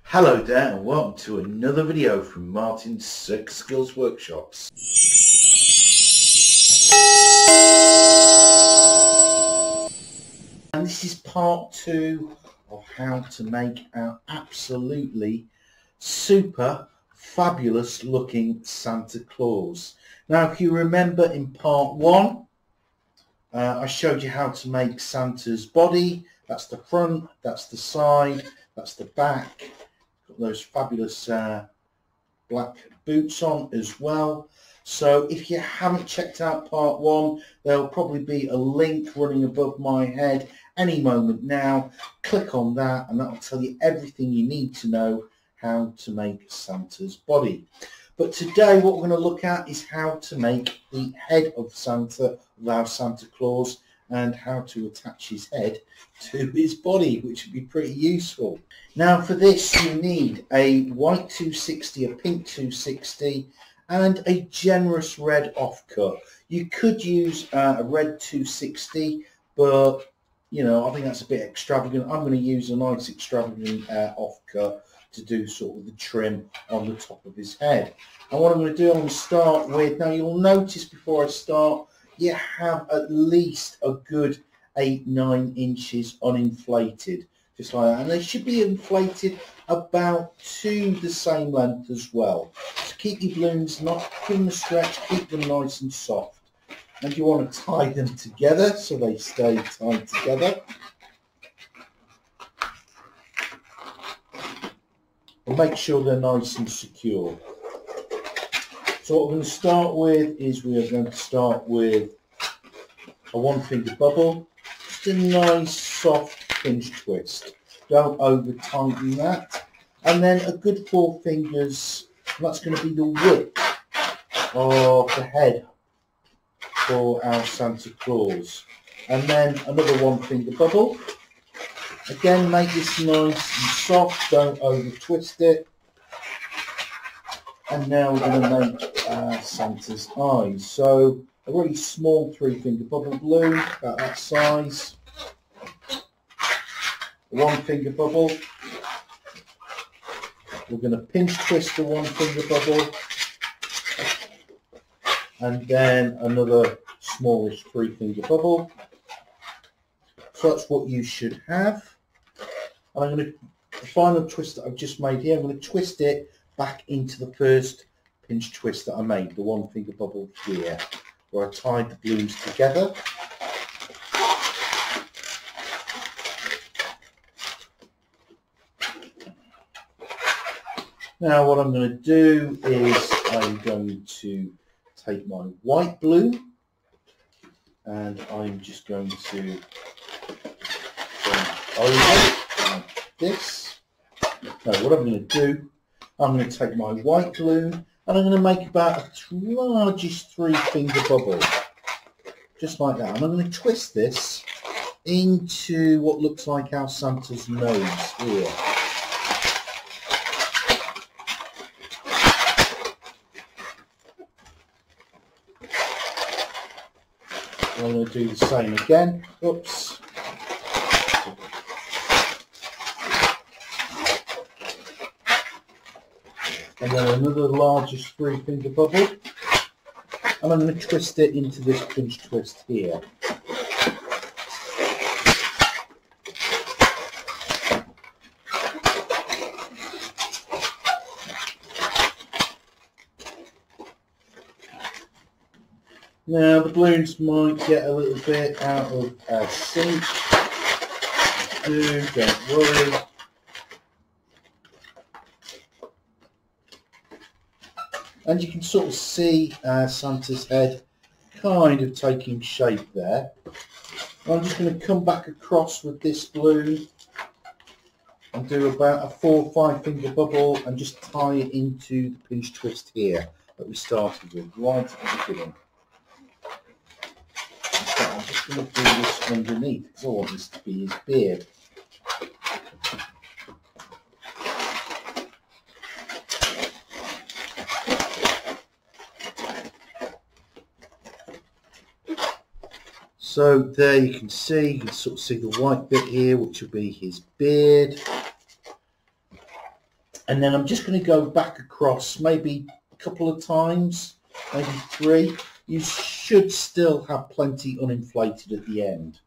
Hello there and welcome to another video from Martin's Circus Skills Workshops. And this is part 2 of how to make our absolutely super fabulous looking Santa Claus. Now if you remember in part 1 I showed you how to make Santa's body. That's the front, that's the side, that's the back. Got those fabulous black boots on as well. So if you haven't checked out part 1, there'll probably be a link running above my head any moment now. Click on that and that'll tell you everything you need to know how to make Santa's body. But today what we're going to look at is how to make the head of Santa, of our Santa Claus, and how to attach his head to his body, which would be pretty useful. Now for this you need a white 260, a pink 260 and a generous red offcut. You could use a red 260, but you know, I think that's a bit extravagant. I'm going to use a nice extravagant offcut to do sort of the trim on the top of his head. And what I'm going to do, I'm going to start with, now you'll notice before I start, you have at least a good 8-9 inches uninflated, just like that. And they should be inflated about to the same length as well. So keep your balloons not in the stretch, keep them nice and soft. And you want to tie them together so they stay tied together. And make sure they're nice and secure. So what we're going to start with is we are going to start with a 1-finger bubble, just a nice soft pinch twist. Don't over tighten that. And then a good 4 fingers, and that's going to be the width of the head for our Santa Claus. And then another 1-finger bubble. Again, make this nice and soft, don't over twist it. And now we're going to make Santa's eyes. So a really small 3-finger bubble balloon, about that size. A 1-finger bubble. We're going to pinch twist the 1-finger bubble. And then another smallish 3-finger bubble. So that's what you should have. And I'm going to, the final twist that I've just made here, I'm going to twist it back into the first pinch twist that I made, the 1-finger bubble here, where I tied the balloons together. Now what I'm going to do is I'm going to take my white balloon and I'm just going to go over like this. Now what I'm going to do, I'm going to take my white balloon and I'm going to make about a largest 3-finger bubble, just like that. And I'm going to twist this into what looks like our Santa's nose here. And I'm going to do the same again. Oops. And then another largest 3-finger bubble, and I'm going to twist it into this pinch twist here. Now the balloons might get a little bit out of sync. Don't worry. And you can sort of see Santa's head kind of taking shape there. I'm just going to come back across with this balloon and do about a 4 or 5-finger bubble and just tie it into the pinch twist here that we started with, right at the beginning. So I'm just going to do this underneath because I want this to be his beard. So there you can sort of see the white bit here, which will be his beard. And then I'm just going to go back across maybe a couple of times, maybe 3. You should still have plenty uninflated at the end.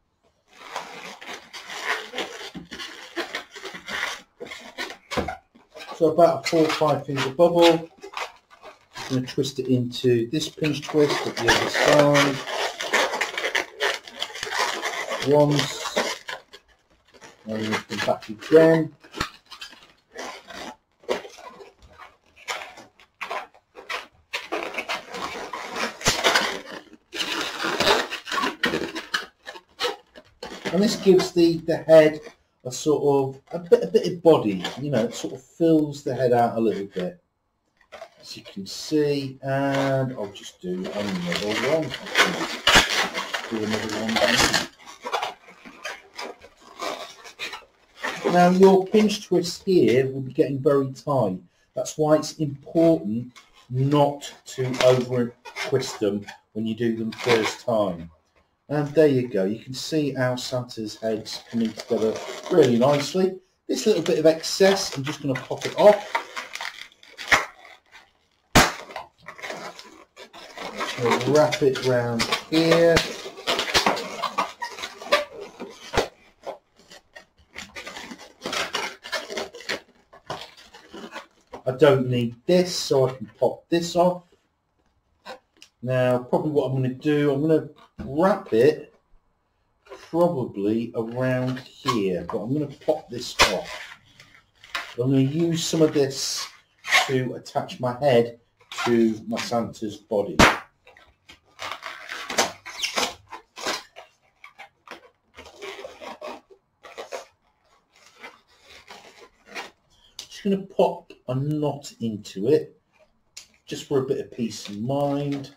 So about a 4 or 5 finger bubble. I'm going to twist it into this pinch twist at the other side. Once, and then come back again. And this gives the head a sort of a bit of body, you know, it sort of fills the head out a little bit, as you can see. And I'll just do another one. Do another one. Now your pinch twist here will be getting very tight. That's why it's important not to over twist them when you do them first time. And there you go, you can see how Santa's head's coming together really nicely. This little bit of excess, I'm just going to pop it off. We'll wrap it round here. I don't need this, so I can pop this off. Now, probably what I'm going to do, I'm going to wrap it probably around here, but I'm going to pop this off. I'm going to use some of this to attach my head to my Santa's body. Just going to pop a knot into it, just for a bit of peace of mind.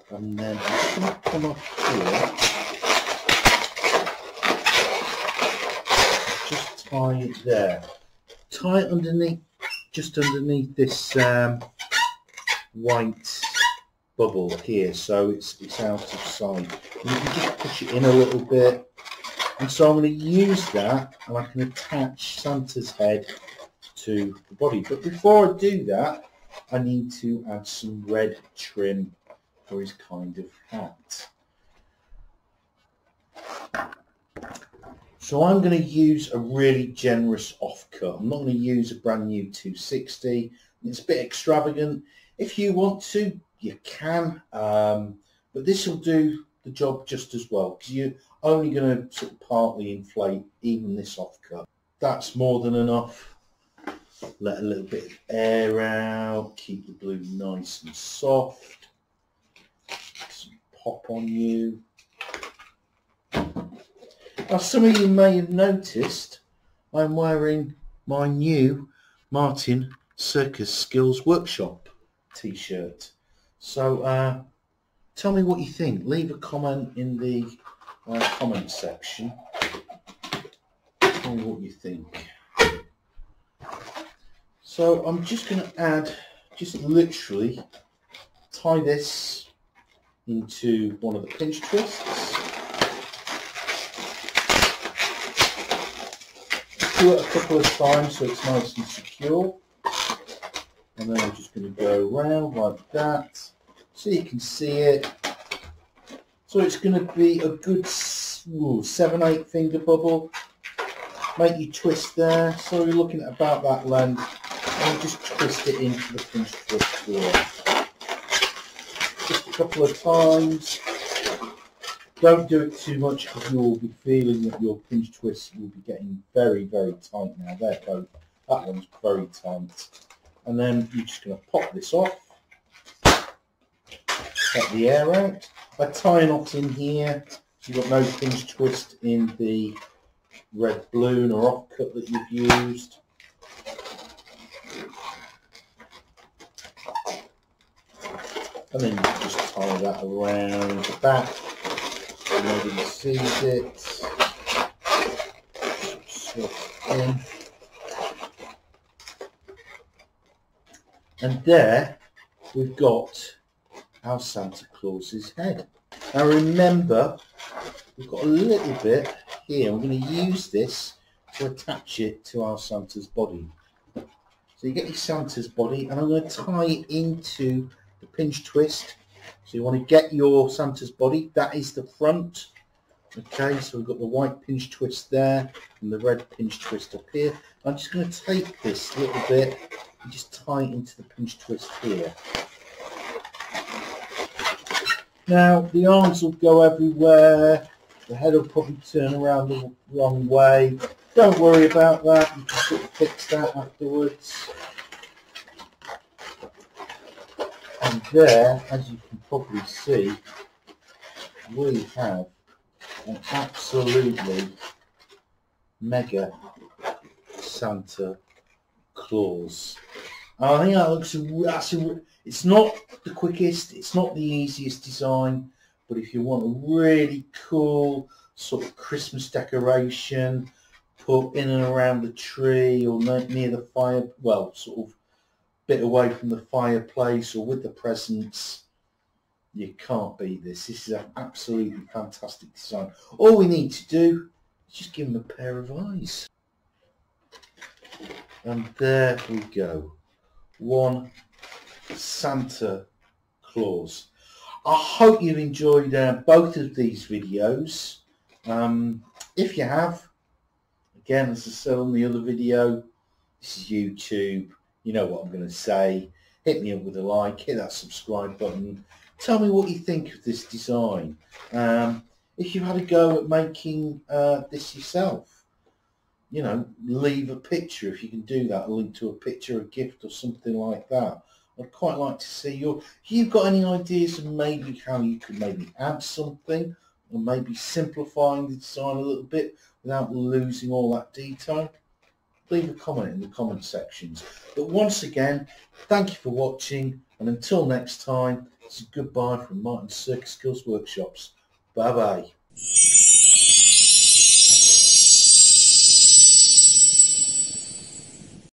And then I'm just going to come up here, just tie it there. Tie it underneath, just underneath this white bubble here, so it's out of sight. And you can just push it in a little bit. And so I'm going to use that, and I can attach Santa's head to the body. But before I do that, I need to add some red trim for his kind of hat. So I'm going to use a really generous offcut. I'm not going to use a brand new 260. It's a bit extravagant. If you want to, you can, but this will do the job just as well, because you're only going to sort of partly inflate even this offcut. That's more than enough. Let a little bit of air out, keep the blue nice and soft. Some pop on you. Now, some of you may have noticed I'm wearing my new Martin Circus Skills Workshop t-shirt. So tell me what you think. Leave a comment in the comment section. Tell me what you think. So I'm just going to add, just literally tie this into one of the pinch twists. Do it a couple of times so it's nice and secure. And then I'm just going to go around like that so you can see it. So it's going to be a good 7-8 finger bubble. Make you twist there, so you're looking at about that length. And just twist it into the pinch twist here. Just a couple of times. Don't do it too much because you'll be feeling that your pinch twist will be getting very, very tight now. There you go. That one's very tight. And then you're just going to pop this off. Let the air out. I tie a knot in here so you've got no pinch twist in the red balloon or offcut that you've used. And then you just tie that around the back so nobody sees it. Slip it in. And there we've got our Santa Claus's head. Now remember, we've got a little bit here. I'm going to use this to attach it to our Santa's body. So So you get your Santa's body, and I'm going to tie it into the pinch twist. So you want to get your Santa's body, that is the front. Okay, so we've got the white pinch twist there and the red pinch twist up here. I'm just going to take this little bit and just tie it into the pinch twist here. Now the arms will go everywhere, the head will probably turn around the wrong way. Don't worry about that, you can sort of fix that afterwards. And there, as you can probably see, we have an absolutely mega Santa Claus. I think that looks, it's not the quickest, it's not the easiest design, but if you want a really cool sort of Christmas decoration, put in and around the tree or near the fire, well, sort of bit away from the fireplace or with the presents, you can't beat this. This is an absolutely fantastic design. All we need to do is just give them a pair of eyes. And there we go. One Santa Claus. I hope you've enjoyed both of these videos. If you have, again, as I said on the other video, this is YouTube. You know what I'm going to say. Hit me up with a like, hit that subscribe button. Tell me what you think of this design. If you've had a go at making this yourself, you know, leave a picture if you can do that, a link to a picture, a gift or something like that. I'd quite like to see if you've got any ideas of maybe how you could maybe add something or maybe simplifying the design a little bit without losing all that detail. Leave a comment in the comment sections. But once again, thank you for watching, and until next time, it's a goodbye from Martin's Circus Skills Workshops. Bye bye.